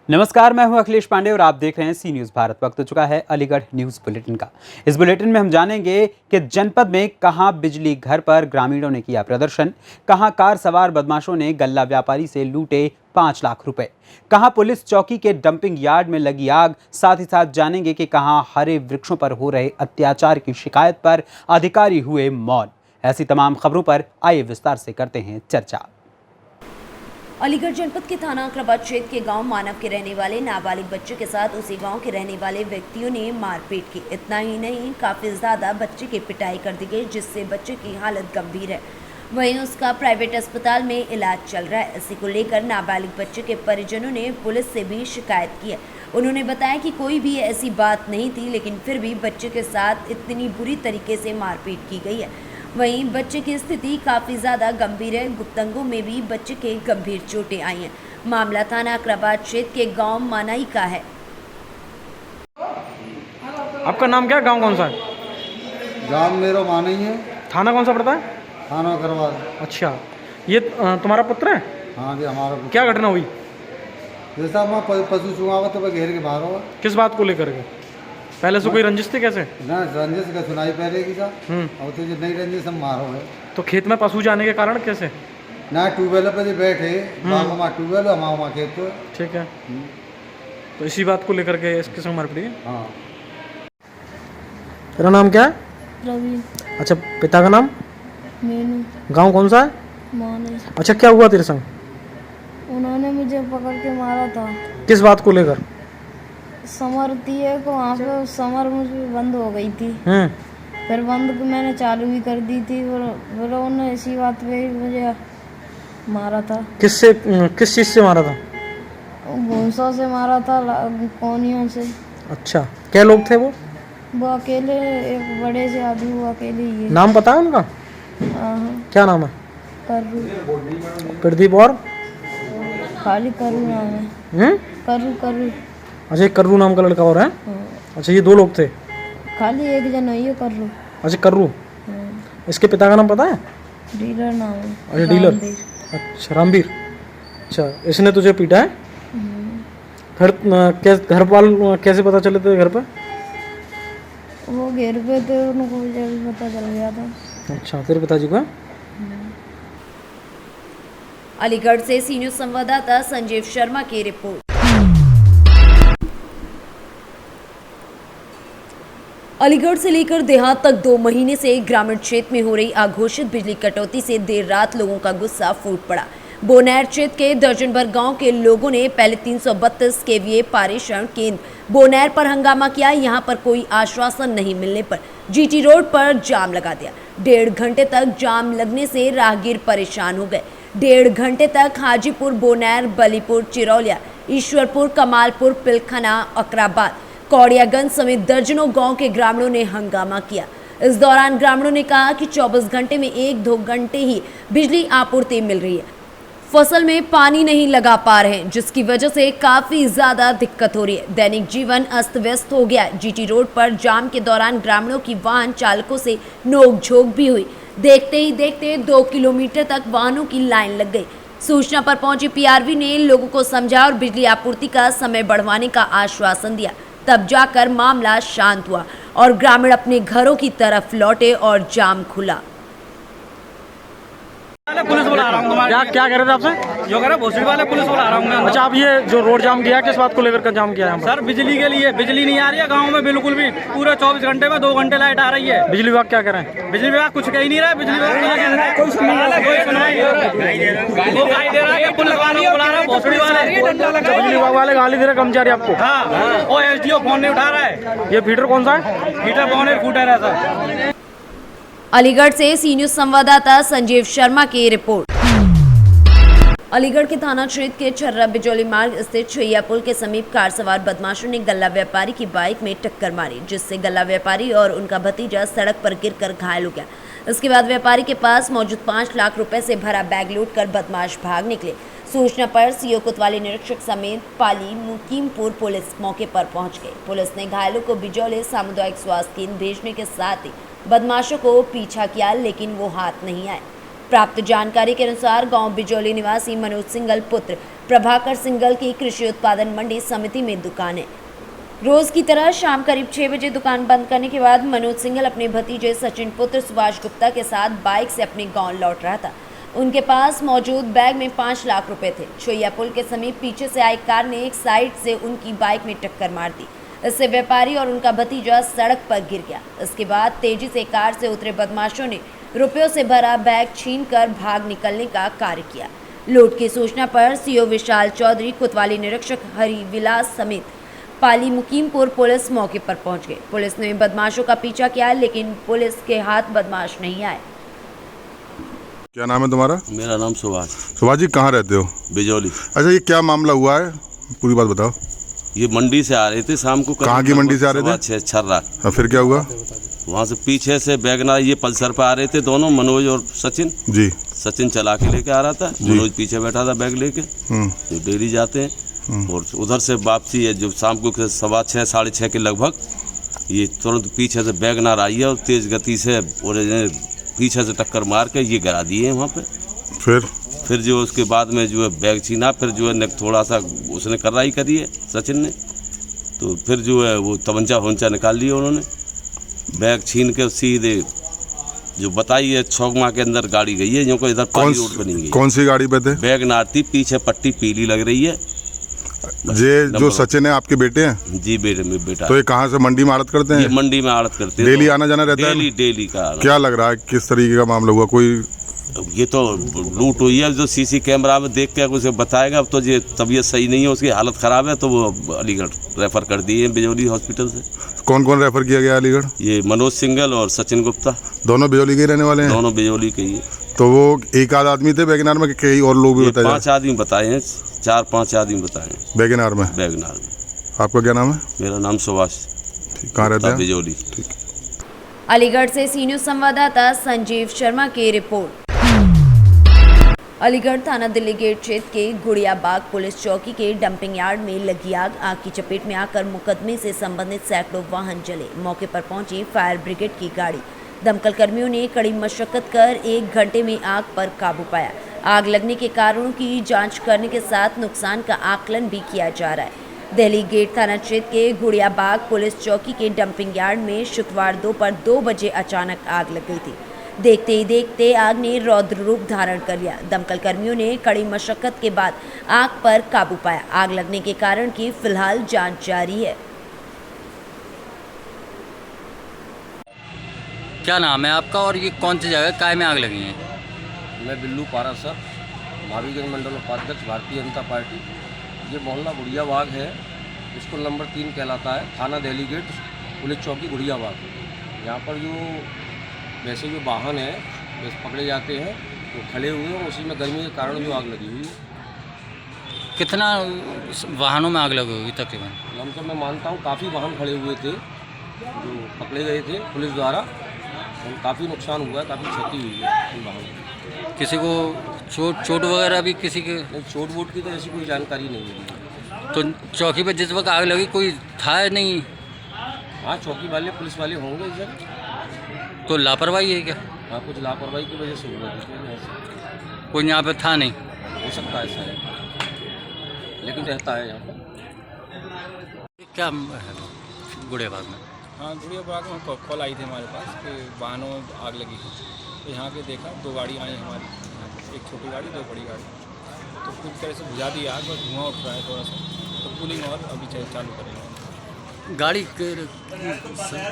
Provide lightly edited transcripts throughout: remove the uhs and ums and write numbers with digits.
नमस्कार, मैं हूं अखिलेश पांडे और आप देख रहे हैं सी न्यूज भारत। वक्त हो चुका है अलीगढ़ न्यूज बुलेटिन का। इस बुलेटिन में हम जानेंगे कि जनपद में कहां बिजली घर पर ग्रामीणों ने किया प्रदर्शन, कहां कार सवार बदमाशों ने गल्ला व्यापारी से लूटे 5 लाख रुपए, कहां पुलिस चौकी के डंपिंग यार्ड में लगी आग। साथ ही साथ जानेंगे कि कहां हरे वृक्षों पर हो रहे अत्याचार की शिकायत पर अधिकारी हुए मौन। ऐसी तमाम खबरों पर आइए विस्तार से करते हैं चर्चा। अलीगढ़ जनपद के थाना अकराबाद क्षेत्र के गांव मानव के रहने वाले नाबालिग बच्चे के साथ उसी गांव के रहने वाले व्यक्तियों ने मारपीट की। इतना ही नहीं, काफी ज्यादा बच्चे की पिटाई कर दी गई, जिससे बच्चे की हालत गंभीर है। वहीं उसका प्राइवेट अस्पताल में इलाज चल रहा है। इसी को लेकर नाबालिग बच्चे के परिजनों ने पुलिस से भी शिकायत की है। उन्होंने बताया कि कोई भी ऐसी बात नहीं थी, लेकिन फिर भी बच्चे के साथ इतनी बुरी तरीके से मारपीट की गई है। वहीं बच्चे की स्थिति काफ़ी ज़्यादा गंभीर है। गुप्तंगों में भी बच्चे के गंभीर चोटें आई हैं। मामला थाना अकराबाद क्षेत्र के गांव मानाई का है। आपका नाम क्या है? गांव कौन सा है? गांव मेरा मानाई है। थाना कौन सा पड़ता है? थाना अकराबाद। अच्छा, ये तुम्हारा पुत्र है? हाँ जी, हमारा पुत्र। क्या घटना हुई? जैसा मैं पशु चुंगावा तो मैं घेर के बाहर हुआ। किस बात को लेकर के? पहले से कोई रंजिश थी कैसे? ना रंजिश का सुनाई पहले की था और तो जो नहीं रंजिश हम मारो है। तो खेत में पशु जाने के कारण कैसे? ना ट्यूबवेल पे बैठे वहाँ ट्यूबवेल हमारा खेत तो। ठीक है, तो इसी बात को लेकर के इसके संग मारपीट है। हाँ। तेरा नाम क्या है? रवि। अच्छा, पिता का नाम? मीनू। गांव कौन सा है? माने। अच्छा, क्या हुआ तेरे संग? उन्होंने मुझे पकड़ के मारा था। किस बात को लेकर? समर दिए को वहाँ पे समर मुझे बंद हो गई थी। फिर बंद को मैंने चालू भी कर दी थी। फिर उन्होंने इसी बात पे ही मुझे मारा था। किस चीज़ से मारा था? भूसा से मारा था, कोनियों से। अच्छा, क्या लोग थे वो? वो अकेले, एक बड़े से आदमी, वो अकेले ही है। नाम पता है उनका? क्या नाम है? करू। प्रदीप और? खाली करू नाम है। करू। अच्छा, एक कर्रू नाम का लड़का और है? अच्छा, ये 2 लोग थे? खाली एक जन है करू। अच्छा, कर्रू। इसके पिता का नाम पता है? डीलर नाम है। अच्छा, डीलर। अच्छा, रामवीर। अच्छा, इसने तुझे पीटा है? फिर घर वाल कैसे पता चले थे घर पे? वो घेर पे थे, उनको जब पता चल गया था। अच्छा, तेरे पिताजी को? अलीगढ़ से सी न्यूज संवाददाता संजीव शर्मा की रिपोर्ट। अलीगढ़ से लेकर देहात तक 2 महीने से ग्रामीण क्षेत्र में हो रही अघोषित बिजली कटौती से देर रात लोगों का गुस्सा फूट पड़ा। बोनैर क्षेत्र के दर्जन भर गांव के लोगों ने पहले 332 केवीए पारेषण केंद्र बोनैर पर हंगामा किया। यहां पर कोई आश्वासन नहीं मिलने पर जीटी रोड पर जाम लगा दिया। 1.5 घंटे तक जाम लगने से राहगीर परेशान हो गए। 1.5 घंटे तक हाजीपुर, बोनैर, बलीपुर, चिरौलिया, ईश्वरपुर, कमालपुर, पिलखना, अकराबाद, कौड़ियागंज समेत दर्जनों गांव के ग्रामीणों ने हंगामा किया। इस दौरान ग्रामीणों ने कहा कि 24 घंटे में 1-2 घंटे ही बिजली आपूर्ति मिल रही है। फसल में पानी नहीं लगा पा रहे हैं, जिसकी वजह से काफी ज्यादा दिक्कत हो रही है। दैनिक जीवन अस्त व्यस्त हो गया। जीटी रोड पर जाम के दौरान ग्रामीणों की वाहन चालकों से नोकझोंक भी हुई। देखते ही देखते 2 किलोमीटर तक वाहनों की लाइन लग गई। सूचना पर पहुंची पीआरवी ने लोगों को समझा और बिजली आपूर्ति का समय बढ़वाने का आश्वासन दिया। तब जाकर मामला शांत हुआ और ग्रामीण अपने घरों की तरफ लौटे और जाम खुला। पुलिस बुला रहा हूँ। क्या कह रहे थे आपसे? जो कह रहा भोसड़ी वाले पुलिस बुला रहा हूँ मैं। अच्छा, आप ये जो रोड जाम किया, किस बात को लेकर का जाम किया है? सर, बिजली के लिए। बिजली नहीं आ रही है गांव में बिल्कुल भी। पूरे 24 घंटे में 2 घंटे लाइट आ रही है। बिजली विभाग क्या कह रहे हैं? बिजली विभाग कुछ कह ही नहीं रहा है। बिजली विभाग कोई सुनाई वो गाली दे रहा है। पुलिस वाले को बुला रहा है, भोसड़ी वाले। बिजली विभाग वाले गाली दे रहे कर्मचारी आपको? हाँ, वो एसडीओ फोन नहीं उठा रहा है। ये फीडर कौन सा है? हीटर कौन है? फूटा रहा था। अलीगढ़ से सी न्यूज संवाददाता संजीव शर्मा की रिपोर्ट। अलीगढ़ के थाना क्षेत्र के छर्रा बिजौली मार्ग स्थित छैया पुल के समीप कार सवार बदमाशों ने गल्ला व्यापारी की बाइक में टक्कर मारी, जिससे गल्ला व्यापारी और उनका भतीजा सड़क पर गिरकर घायल हो गया। इसके बाद व्यापारी के पास मौजूद 5 लाख रुपए से भरा बैग लूट कर बदमाश भाग निकले। सूचना पर सीओ कोतवाली निरीक्षक समेत पाली मुकीमपुर पुलिस मौके पर पहुंच गई। पुलिस ने घायलों को बिजौली सामुदायिक स्वास्थ्य केंद्र भेजने के साथ ही बदमाशों को पीछा किया, लेकिन वो हाथ नहीं आए। प्राप्त जानकारी के अनुसार गांव बिजौली निवासी मनोज सिंगल पुत्र प्रभाकर सिंघल की कृषि उत्पादन मंडी समिति में दुकान है। रोज की तरह शाम करीब 6 बजे दुकान बंद करने के बाद मनोज सिंघल अपने भतीजे सचिन पुत्र सुभाष गुप्ता के साथ बाइक से अपने गांव लौट रहा था। उनके पास मौजूद बैग में 5 लाख रुपए थे। छोइया पुल के समीप पीछे से आई कार ने एक साइड से उनकी बाइक में टक्कर मार दी। इससे व्यापारी और उनका भतीजा सड़क पर गिर गया। इसके बाद तेजी से कार से उतरे बदमाशों ने रुपयों से भरा बैग छीनकर भाग निकलने का कार्य किया। लूट की सूचना पर सीओ विशाल चौधरी, कोतवाली निरीक्षक हरि विलास समेत पाली मुकीमपुर पुलिस मौके पर पहुंच गए। पुलिस ने बदमाशों का पीछा किया, लेकिन पुलिस के हाथ बदमाश नहीं आए। क्या नाम है तुम्हारा? मेरा नाम सुभाष। सुभाष जी, कहाँ रहते हो? बिजौली। अच्छा, ये क्या मामला हुआ है, पूरी बात बताओ। ये मंडी से आ रहे थे शाम को। कहाँ की मंडी से आ रहे थे? छर्रा। फिर क्या हुआ? वहाँ से पीछे से वैगनार ये पल्सर पे आ रहे थे दोनों, मनोज और सचिन जी। सचिन चला के लेके आ रहा था, मनोज पीछे बैठा था बैग लेके, जो डेली जाते हैं। और उधर से वापसी है जो शाम को 6:15 साढ़े 6 के लगभग, ये तुरंत पीछे से वैगनार आई है और तेज गति से और पीछे से टक्कर मार के ये गिरा दिए हैं वहाँ पे। फिर जो उसके बाद में जो है बैग छीना, फिर जो है थोड़ा सा उसने कार्रवाई करी है सचिन ने, तो फिर जो है वो तमंचा निकाल लिया उन्होंने। बैग छीन के सीधे जो बताई है छौगमा के अंदर गाड़ी गई है, जो को इधर पाली रोड पर नहीं गई। कौन सी गाड़ी पे थे? वैगनार थी, पीछे पट्टी पीली लग रही है। ये जो सचिन है आपके बेटे हैं? जी बेटा। तो ये कहाँ से मंडी में आड़त करते हैं? ये मंडी में आड़त करते हैं। डेली आना जाना रहता है? डेली का। क्या लग रहा है किस तरीके का मामला हुआ? कोई ये तो लूट हुई है, जो सीसी कैमरा में देख के उसे बताएगा। अब तो ये तबीयत सही नहीं है, उसकी हालत ख़राब है, तो वो अलीगढ़ रेफ़र कर दिए हैं बिजौली हॉस्पिटल से। कौन कौन रेफ़र किया गया अलीगढ़? ये मनोज सिंघल और सचिन गुप्ता, दोनों बिजौली के रहने वाले हैं? दोनों बिजौली के ही है। तो वो एक आध आदमी थे वैगनार में, कई और लोग भी बताए? 5 आदमी बताए हैं, 4-5 आदमी बताए हैं वैगनार में। आपका क्या नाम है? मेरा नाम सुभाष। कहाँ रहते हैं? बिजौली। अलीगढ़ से सी न्यूज़ संवाददाता संजीव शर्मा की रिपोर्ट। अलीगढ़ थाना दिल्ली गेट क्षेत्र के गुड़िया बाग पुलिस चौकी के डंपिंग यार्ड में लगी आग की चपेट में आकर मुकदमे से संबंधित सैकड़ों वाहन जले। मौके पर पहुंची फायर ब्रिगेड की गाड़ी। दमकल कर्मियों ने कड़ी मशक्कत कर 1 घंटे में आग पर काबू पाया। आग लगने के कारणों की जांच करने के साथ नुकसान का आकलन भी किया जा रहा है। दिल्ली गेट थाना क्षेत्र के गुड़िया बाग पुलिस चौकी के डंपिंग यार्ड में शुक्रवार दोपहर 2 बजे अचानक आग लग गई थी। देखते ही देखते आग ने रौद्र रूप धारण कर लिया। दमकल कर्मियों ने कड़ी मशक्कत के बाद आग पर काबू पाया। आग लगने के कारण की फिलहाल जांच जारी है। क्या नाम है आपका और ये कौन सी जगह काय में आग लगी है? मैं बिल्लू पारा सर, भावीगंज मंडल उपाध्यक्ष भारतीय जनता पार्टी। ये मोहल्ला गुड़िया बाग है, इसको नंबर 3 कहलाता है, थाना दिल्ली गेट पुलिस चौकी गुड़िया बाग। यहाँ पर जो वैसे जो वाहन है बस पकड़े जाते हैं वो खड़े हुए हैं, उसी में गर्मी के कारण जो आग लगी हुई है। कितना वाहनों में आग लगी होगी तकरीबन? लमसम मैं मानता हूँ काफ़ी वाहन खड़े हुए थे जो पकड़े गए थे पुलिस द्वारा, और काफ़ी नुकसान हुआ है, काफ़ी क्षति हुई है इन वाहनों में। किसी को चोट वगैरह भी किसी के? नहीं, चोट वोट की तो ऐसी कोई जानकारी नहीं मिली। तो चौकी पर जिस वक्त आग लगी कोई था नहीं? हाँ, चौकी वाले पुलिस वाले होंगे सर। तो लापरवाही है क्या? हाँ, कुछ लापरवाही की वजह से हुआ है। कोई यहाँ पे था नहीं? हो सकता है सर, लेकिन रहता है यहाँ पर। क्या गुड़िया बाग में? हाँ, गुड़िया बाग में कॉल आई थी हमारे पास कि वाहनों में आग लगी थी। तो यहाँ पे देखा 2 गाड़ी आई हमारी, एक छोटी गाड़ी 2 बड़ी गाड़ी। तो पूरी तरह से बुझा दी आग, और धुआं उठ रहा है थोड़ा सा, तो कूलिंग और अभी चालू करेंगे। गाड़ी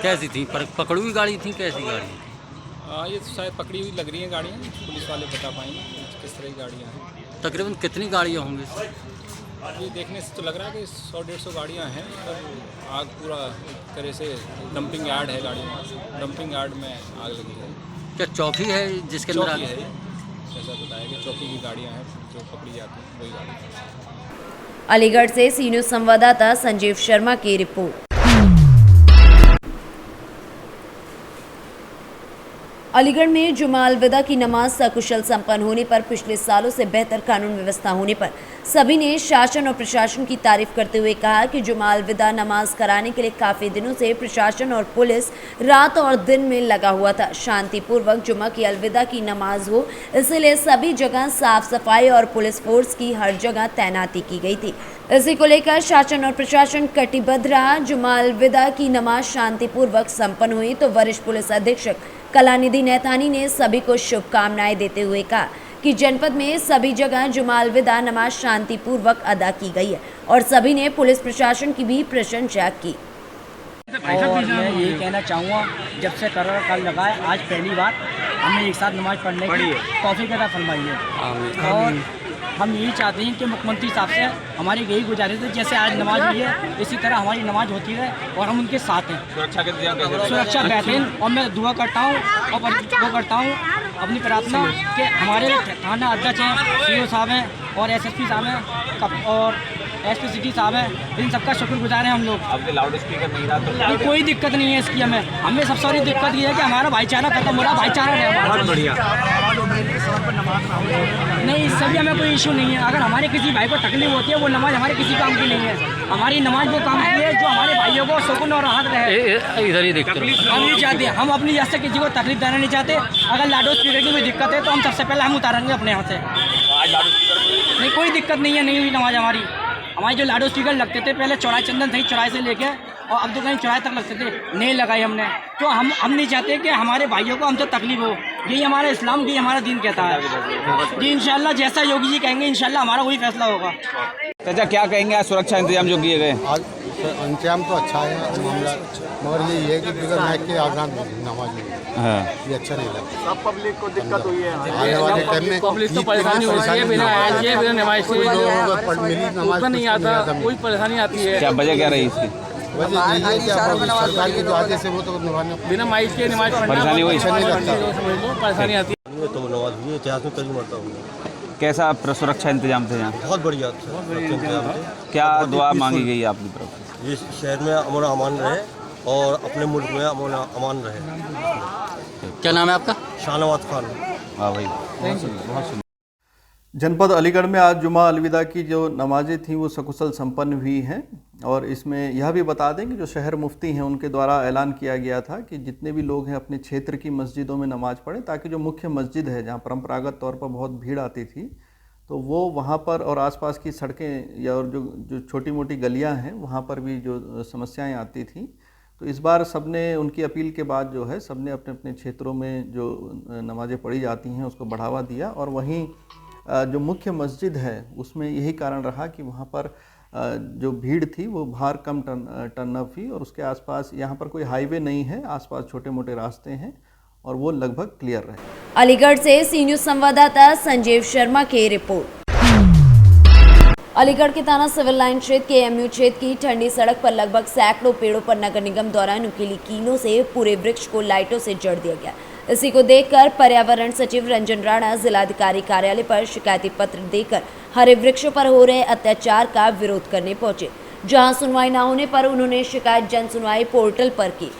कैसी थी? पकड़ी हुई गाड़ी थी? कैसी गाड़ी थी? हाँ, ये तो शायद पकड़ी हुई लग रही हैं गाड़ियाँ, पुलिस वाले बता पाएंगे किस तरह की गाड़ियाँ हैं। तकरीबन कितनी गाड़ियाँ होंगी? ये देखने से तो लग रहा है कि 100-150 गाड़ियाँ हैं, पर आग पूरा एक तरह से डंपिंग यार्ड है, गाड़ियाँ डंपिंग यार्ड में आग लगी है। क्या चौकी है जिसके अंदर आग? चौकी है, जैसा बताया कि चौकी की गाड़ियाँ हैं जो पकड़ी जाती हैं, वही गाड़ी। अलीगढ़ से सी न्यूज़ संवाददाता संजीव शर्मा की रिपोर्ट। अलीगढ़ में जुमा अलविदा की नमाज सकुशल संपन्न होने पर पिछले सालों से बेहतर कानून व्यवस्था होने पर सभी ने शासन और प्रशासन की तारीफ करते हुए कहा कि जुमा अलविदा नमाज कराने के लिए काफी दिनों से प्रशासन और पुलिस रात और दिन में लगा हुआ था। शांतिपूर्वक जुमा की अलविदा की नमाज हो, इसलिए सभी जगह साफ सफाई और पुलिस फोर्स की हर जगह तैनाती की गई थी। इसी को लेकर शासन और प्रशासन कटिबद्ध रहा। जुमा अलविदा की नमाज शांतिपूर्वक संपन्न हुई तो वरिष्ठ पुलिस अधीक्षक कलानिधि नैथानी ने सभी को शुभकामनाएं देते हुए कहा कि जनपद में सभी जगह जुमा अलविदा नमाज शांतिपूर्वक अदा की गई है और सभी ने पुलिस प्रशासन की भी प्रशंसा की। और मैं यही कहना चाहूँगा, जब से करोना काल लगा है, आज पहली बार हमने एक साथ नमाज पढ़ने की तौफीक अता फरमाई है। और हम यही चाहते हैं कि मुख्यमंत्री साहब से हमारी यही गुजारिश है, जैसे आज नमाज हुई है इसी तरह हमारी नमाज होती रहे और हम उनके साथ हैं। सुरक्षा बेहतरीन, और मैं दुआ करता हूँ और वो करता हूँ अपनी प्रार्थना कि हमारे थाना अध्यक्ष हैं, सीओ साहब हैं और एसएसपी साहब हैं और एसपी सिटी साहब हैं, इन सबका शुक्रगुजार हैं हम लोग। अब लाउड स्पीकर नहीं रहा तो कोई दिक्कत नहीं है इसकी। हमें सबसे बड़ी दिक्कत ये है कि हमारा भाईचारा खत्म हो रहा है, भाईचारा है। बहुत बढ़िया। नहीं, इससे भी हमें कोई इशू नहीं है। अगर हमारे किसी भाई को तकलीफ होती है, वो नमाज हमारे किसी काम की नहीं है। हमारी नमाज वो काम की है जो हमारे भाइयों को सुकून और राहत रहे। इधर ही दिक्कत हम नहीं चाहते, हम अपनी यहाँ से किसी को तकलीफ देना नहीं चाहते। अगर लाउड स्पीकर की कोई दिक्कत है तो हम सबसे पहले हम उतारेंगे अपने यहाँ से। नहीं, कोई दिक्कत नहीं है, नहीं हुई नमाज हमारी। हमारे जो लाडो स्पीकर लगते थे पहले चौराहे चंदन सही चौराहे से लेके और अब तो कहीं चौराहे तक लगते थे, नहीं लगाई हमने। तो हम नहीं चाहते कि हमारे भाइयों को हमसे तकलीफ हो। यही हमारा इस्लाम, यही हमारा दीन कहता है जी। इंशाल्लाह जैसा योगी जी कहेंगे इंशाल्लाह हमारा वही फैसला होगा। चाचा क्या कहेंगे आज सुरक्षा इंतजाम जो किए गए? आज इंतजाम तो अच्छा है मामला, मगर ये है कि बिगर नाइट के आजान नमाज ये अच्छा नहीं लगता। सब पब्लिक को दिक्कत हुई है, आने वाले टाइम में पब्लिक तो परेशानी हो रही है, बिना नमाज से नमाज नहीं आता, कोई परेशानी आती है। क्या वजह क्या रही इसकी? वजह यही है कि सरकार के जो आदेश है वो तो निभाने बिना माइक के नमाज परेशानी हुई, परेशानी आती है। तो नमाज हुई, इतिहास में कभी मरता हूँ। कैसा सुरक्षा इंतजाम थे यहाँ? बहुत बढ़िया इंतजाम थे। क्या दुआ मांगी गई आपकी तरफ? ये शहर में अमन अमान रहे और अपने मुल्क में अमन अमान रहे। क्या नाम है आपका? शाहनवाज खान। वाह भाई, बहुत जनपद अलीगढ़ में आज जुमा अलविदा की जो नमाजें थीं वो सकुशल संपन्न हुई हैं। और इसमें यह भी बता दें कि जो शहर मुफ्ती हैं उनके द्वारा ऐलान किया गया था कि जितने भी लोग हैं अपने क्षेत्र की मस्जिदों में नमाज पढ़ें, ताकि जो मुख्य मस्जिद है जहाँ परंपरागत तौर पर बहुत भीड़ आती थी तो वो वहाँ पर और आसपास की सड़कें या और जो छोटी मोटी गलियाँ हैं वहाँ पर भी जो समस्याएँ आती थीं, तो इस बार सबने उनकी अपील के बाद जो है सबने अपने अपने क्षेत्रों में जो नमाज़ें पढ़ी जाती हैं उसको बढ़ावा दिया। और वहीं जो मुख्य मस्जिद है उसमें यही कारण रहा कि वहाँ पर जो भीड़ थी वो बाहर कम टर्न अप हुई और उसके आसपास यहाँ पर कोई हाईवे नहीं है, आसपास छोटे मोटे रास्ते हैं और वो लगभग क्लियर रहे। अलीगढ़ से सी न्यूज़ संवाददाता संजीव शर्मा की रिपोर्ट। अलीगढ़ के थाना सिविल लाइन क्षेत्र के एमयू क्षेत्र की ठंडी सड़क पर लगभग सैकड़ों पेड़ों पर नगर निगम द्वारा नुकीली कीलों से पूरे वृक्ष को लाइटों से जड़ दिया गया। इसी को देखकर पर्यावरण सचिव रंजन राणा जिलाधिकारी कार्यालय पर शिकायती पत्र देकर हरे वृक्षों पर हो रहे अत्याचार का विरोध करने पहुंचे, जहां सुनवाई न होने पर उन्होंने शिकायत जन सुनवाई पोर्टल पर की।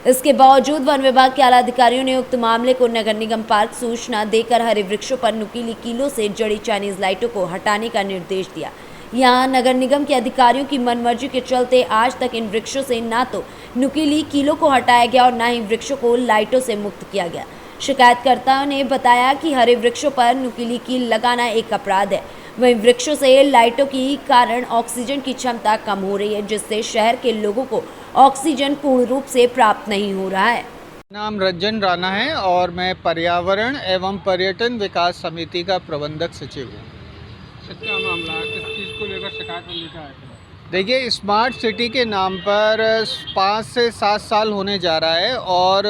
इसके बावजूद वन विभाग के आला अधिकारियों ने उक्त मामले को नगर निगम पार्क सूचना देकर हरे वृक्षों पर नुकीली कीलों से जड़ी चाइनीज लाइटों को हटाने का निर्देश दिया। यहाँ नगर निगम के अधिकारियों की मनमर्जी के चलते आज तक इन वृक्षों से न तो नुकीली कीलों को हटाया गया और न ही वृक्षों को लाइटों से मुक्त किया गया। शिकायतकर्ताओं ने बताया कि हरे वृक्षों पर नुकीली कील लगाना एक अपराध है। वहीं वृक्षों से लाइटों के कारण ऑक्सीजन की क्षमता कम हो रही है, जिससे शहर के लोगों को ऑक्सीजन पूर्ण रूप से प्राप्त नहीं हो रहा है। नाम रंजन राणा है और मैं पर्यावरण एवं पर्यटन विकास समिति का प्रबंधक सचिव हूँ। क्या मामला है, किस चीज़ को लेकर शिकायत लेकर आए थे? देखिए, स्मार्ट सिटी के नाम पर 5 से 7 साल होने जा रहा है और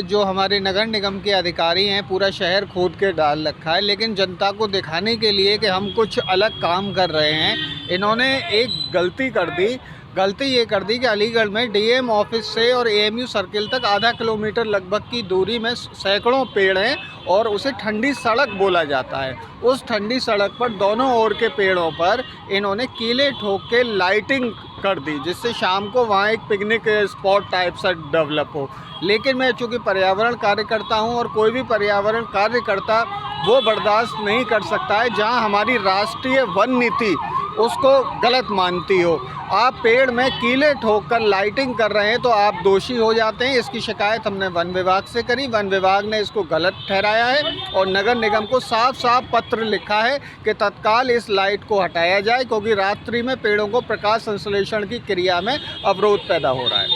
जो हमारे नगर निगम के अधिकारी हैं पूरा शहर खोद के डाल रखा है, लेकिन जनता को दिखाने के लिए कि हम कुछ अलग काम कर रहे हैं, इन्होंने एक गलती कर दी। गलती ये कर दी कि अलीगढ़ में डीएम ऑफिस से और एएमयू सर्किल तक आधा किलोमीटर लगभग की दूरी में सैकड़ों पेड़ हैं और उसे ठंडी सड़क बोला जाता है। उस ठंडी सड़क पर दोनों ओर के पेड़ों पर इन्होंने कीले ठोक के लाइटिंग कर दी, जिससे शाम को वहाँ एक पिकनिक स्पॉट टाइप सा डेवलप हो। लेकिन मैं चूँकि पर्यावरण कार्यकर्ता हूँ और कोई भी पर्यावरण कार्यकर्ता वो बर्दाश्त नहीं कर सकता है जहाँ हमारी राष्ट्रीय वन नीति उसको गलत मानती हो। आप पेड़ में कीले ठोक कर लाइटिंग कर रहे हैं तो आप दोषी हो जाते हैं। इसकी शिकायत हमने वन विभाग से करी, वन विभाग ने इसको गलत ठहराया है और नगर निगम को साफ साफ पत्र लिखा है कि तत्काल इस लाइट को हटाया जाए, क्योंकि रात्रि में पेड़ों को प्रकाश संश्लेषण की क्रिया में अवरोध पैदा हो रहा है।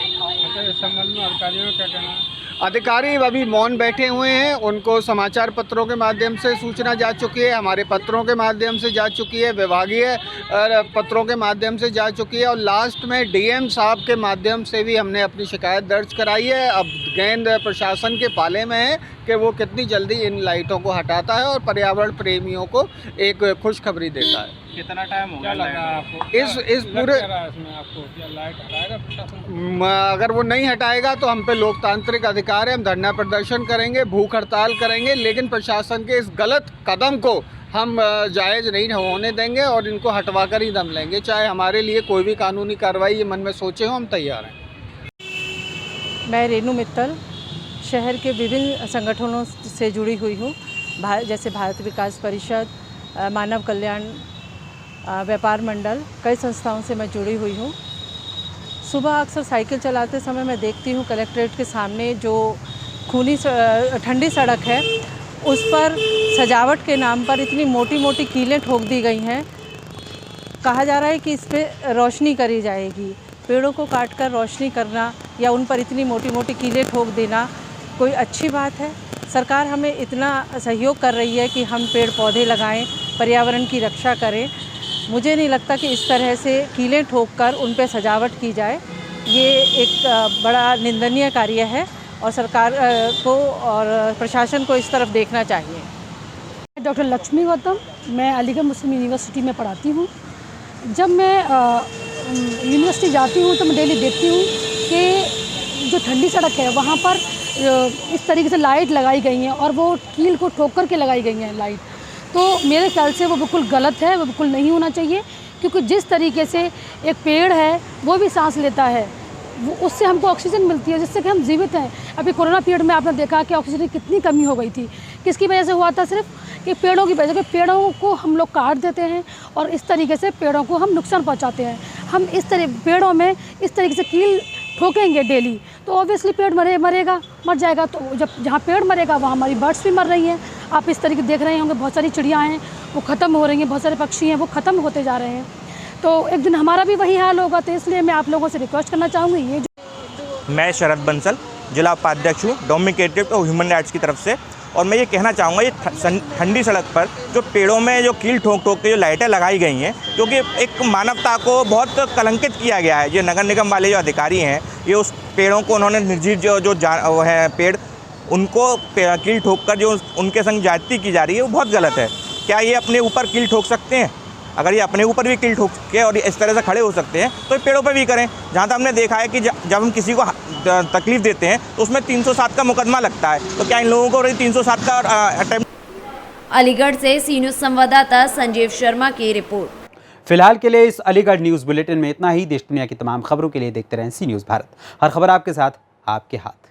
इस संबंध में अधिकारियों का क्या कहना है? अधिकारी अभी मौन बैठे हुए हैं, उनको समाचार पत्रों के माध्यम से सूचना जा चुकी है, हमारे पत्रों के माध्यम से जा चुकी है, विभागीय पत्रों के माध्यम से जा चुकी है और लास्ट में डीएम साहब के माध्यम से भी हमने अपनी शिकायत दर्ज कराई है। अब गेंद प्रशासन के पाले में है कि वो कितनी जल्दी इन लाइटों को हटाता है और पर्यावरण प्रेमियों को एक खुशखबरी देता है। कितना टाइम हो गया लगा आपको? इस पूरे इसमें आपको क्या लाइट हटाएगा प्रशासन? अगर वो नहीं हटाएगा तो हम पे लोकतांत्रिक अधिकार है, हम धरना प्रदर्शन करेंगे, भूख हड़ताल करेंगे, लेकिन प्रशासन के इस गलत कदम को हम जायज़ नहीं होने देंगे और इनको हटवा कर ही दम लेंगे। चाहे हमारे लिए कोई भी कानूनी कार्रवाई ये मन में सोचे हो, हम तैयार हैं। मैं रेनू मित्तल शहर के विभिन्न संगठनों से जुड़ी हुई हूँ, जैसे भारत विकास परिषद, मानव कल्याण, व्यापार मंडल, कई संस्थाओं से मैं जुड़ी हुई हूँ। सुबह अक्सर साइकिल चलाते समय मैं देखती हूँ कलेक्ट्रेट के सामने जो ठंडी सड़क है उस पर सजावट के नाम पर इतनी मोटी मोटी कीलें ठोक दी गई हैं। कहा जा रहा है कि इस पर रोशनी करी जाएगी। पेड़ों को काटकर रोशनी करना या उन पर इतनी मोटी मोटी कीलें ठोक देना कोई अच्छी बात है? सरकार हमें इतना सहयोग कर रही है कि हम पेड़ पौधे लगाएं, पर्यावरण की रक्षा करें। मुझे नहीं लगता कि इस तरह से कीलें ठोक कर उन पर सजावट की जाए। ये एक बड़ा निंदनीय कार्य है और सरकार को और प्रशासन को इस तरफ देखना चाहिए। डॉक्टर लक्ष्मी गौतम, मैं अलीगढ़ मुस्लिम यूनिवर्सिटी में पढ़ाती हूँ। जब मैं यूनिवर्सिटी जाती हूँ तो मैं डेली देखती हूँ कि जो ठंडी सड़क है वहाँ पर इस तरीके से लाइट लगाई गई हैं और वो कील को ठोक कर के लगाई गई हैं लाइट। तो मेरे ख्याल से वो बिल्कुल गलत है, वो बिल्कुल नहीं होना चाहिए, क्योंकि जिस तरीके से एक पेड़ है वो भी सांस लेता है, वो उससे हमको ऑक्सीजन मिलती है जिससे कि हम जीवित हैं। अभी कोरोना पीरियड में आपने देखा कि ऑक्सीजन की कितनी कमी हो गई थी। किसकी वजह से हुआ था? सिर्फ कि पेड़ों की वजह से। पेड़ों को हम लोग काट देते हैं और इस तरीके से पेड़ों को हम नुकसान पहुंचाते हैं। हम इस तरह पेड़ों में इस तरीके से कील ठोकेंगे डेली तो ऑब्वियसली पेड़ मर जाएगा। तो जब जहाँ पेड़ मरेगा वहाँ हमारी बर्ड्स भी मर रही हैं। आप इस तरीके देख रहे होंगे, बहुत सारी चिड़ियाँ हैं वो ख़त्म हो रही हैं, बहुत सारे पक्षी हैं वो ख़त्म होते जा रहे हैं। तो एक दिन हमारा भी वही हाल होगा। तो इसलिए मैं आप लोगों से रिक्वेस्ट करना चाहूँगी, ये मैं शरद बंसल जिला उपाध्यक्ष हूँ डोमिनिकेटिव और ह्यूमन राइट्स की तरफ से, और मैं ये कहना चाहूँगा ये ठंडी सड़क पर जो पेड़ों में जो कील ठोक ठोक के जो लाइटें लगाई गई हैं, क्योंकि एक मानवता को बहुत कलंकित किया गया है। ये नगर निगम वाले जो अधिकारी हैं ये उस पेड़ों को उन्होंने निर्जीव वो है पेड़ उनको कील ठोक कर जो उनके संग ज्यादती की जा रही है वो बहुत गलत है। क्या ये अपने ऊपर कील ठोक सकते हैं? अगर ये अपने ऊपर भी कील ठोक के और इस तरह से खड़े हो सकते हैं तो पेड़ों पर भी करें। जहाँ तक हमने देखा है कि जब हम किसी को तकलीफ देते हैं तो उसमें 307 का मुकदमा लगता है। तो क्या इन लोगों को 307 का अटेम्प्ट? अलीगढ़ से सी न्यूज़ संवाददाता संजीव शर्मा की रिपोर्ट। फिलहाल के लिए इस अलीगढ़ न्यूज़ बुलेटिन में इतना ही। देश दुनिया की तमाम खबरों के लिए देखते रहें सी न्यूज़ भारत। हर खबर आपके साथ, आपके हाथ।